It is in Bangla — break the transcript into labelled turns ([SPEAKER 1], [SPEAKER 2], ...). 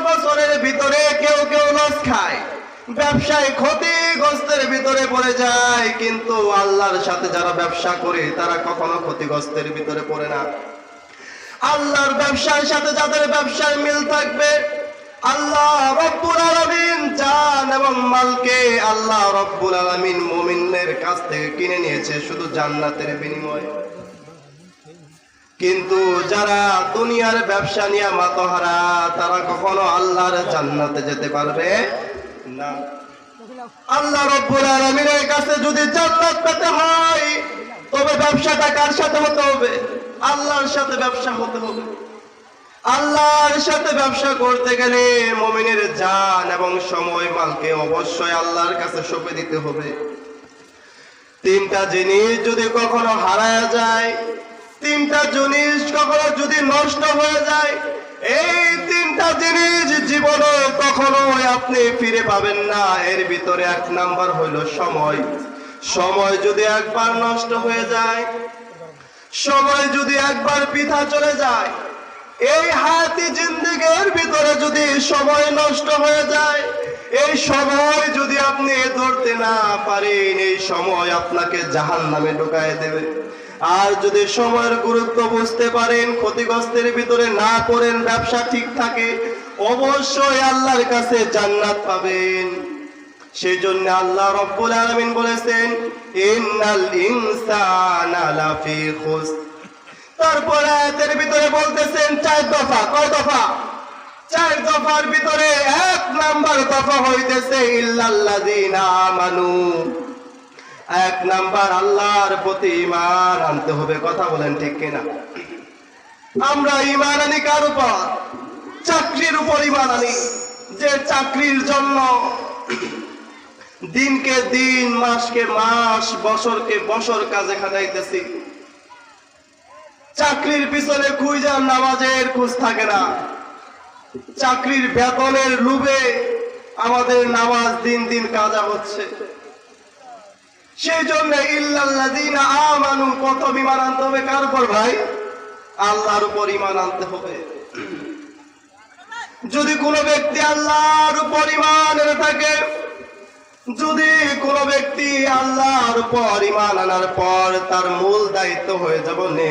[SPEAKER 1] বছরের ভিতরে কেউ কেউ লস খায়, ব্যবসায় ক্ষতিগ্রস্তের ভিতরে পড়ে যায়, কিন্তু আল্লাহর সাথে যারা ব্যবসা করে তারা কখনো ক্ষতিগ্রস্তের ভিতরে পড়ে না। আল্লাহর ব্যবসার সাথে যাদের ব্যবসার মিল থাকবে, আল্লাহ রব্বুল আলামিন জান এবং মালকে আল্লাহ রব্বুল আলামিন মুমিনদের কাছ থেকে কিনে নিয়েছে শুধু জান্নাতের বিনিময়ে। কিন্তু যারা দুনিয়ার ব্যবসা নিয়ে মাতহারা, তারা কখনো আল্লাহর জান্নাতে যেতে পারবে না। আল্লাহ রব্বুল আলামিনের কাছে যদি জান্নাত পেতে হয়, তবে ব্যবসাটা কার সাথে হতে হবে? আল্লাহর সাথে ব্যবসা হতে হবে। আল্লাহর সাথে ব্যবসা করতে গেলে মুমিনের জান এবং সময় মালকে অবশ্যই আল্লাহর কাছে সঁপে দিতে হবে। তিনটা জিনিস যদি কখনো হারায় যায়, তিনটা জিনিস কখনো যদি নষ্ট হয়ে যায়, এই তিনটা জিনিস জীবনে কখনো আপনি ফিরে পাবেন না। এর ভিতরে এক নাম্বার হইল সময়। সময় যদি একবার নষ্ট হয়ে যায়, সময় যদি একবার পিছা চলে যায়, এই হায়াতি জিন্দেগির ভিতরে যদি সময় নষ্ট হয়ে যায়, এই সময় যদি আপনি ধরতে না পারেন, এই সময় আপনাকে জাহান্নামে ঢুকায় দেবে। আর যদি সময়ের গুরুত্ব বুঝতে পারেন, ক্ষতিগ্রস্তের ভিতরে না করেন, ব্যবসা ঠিক থাকে, অবশ্যই আল্লাহর কাছে জান্নাত পাবেন। সেই জন্য আল্লাহ রব্বুল আলামিন বলেছেন, ইন্নাল ইনসানা লাফি খুসর। তারপর আয়াতের ভিতরে বলতেছেন 4 দফা। কয় দফা? 4 দফার ভিতরে 1 নাম্বার দফা হইতেছে ইল্লাল্লাযীনা আমানু। 1 নাম্বার আল্লাহর প্রতি ঈমান আনতে হবে। কথা বলেন ঠিক কিনা? আমরা ঈমান আনি কার উপর? চাকরির উপর ঈমান আনি। যে চাকরির জন্য দিনকে দিন, মাসকে মাস, বছরকে বছর কাজে খাটাইতেছি। চাকরির পিছনে খুঁজা নামাজের খোঁজ থাকে না। চাকরির বেতনের লোভে আমাদের নামাজ দিন দিন কাজা হচ্ছে। সেই জন্য ইল্লাল্লাযীনা আমানু, প্রথম ঈমান আনতে হবে কার উপর ভাই? আল্লাহর উপর ঈমান আনতে হবে। যদি কোনো ব্যক্তি আল্লাহর উপর ঈমান এনে থাকে, যদি কোনো ব্যক্তি আল্লাহর উপর ঈমান আনার পর তার মূল দায়িত্ব হয়ে যাবে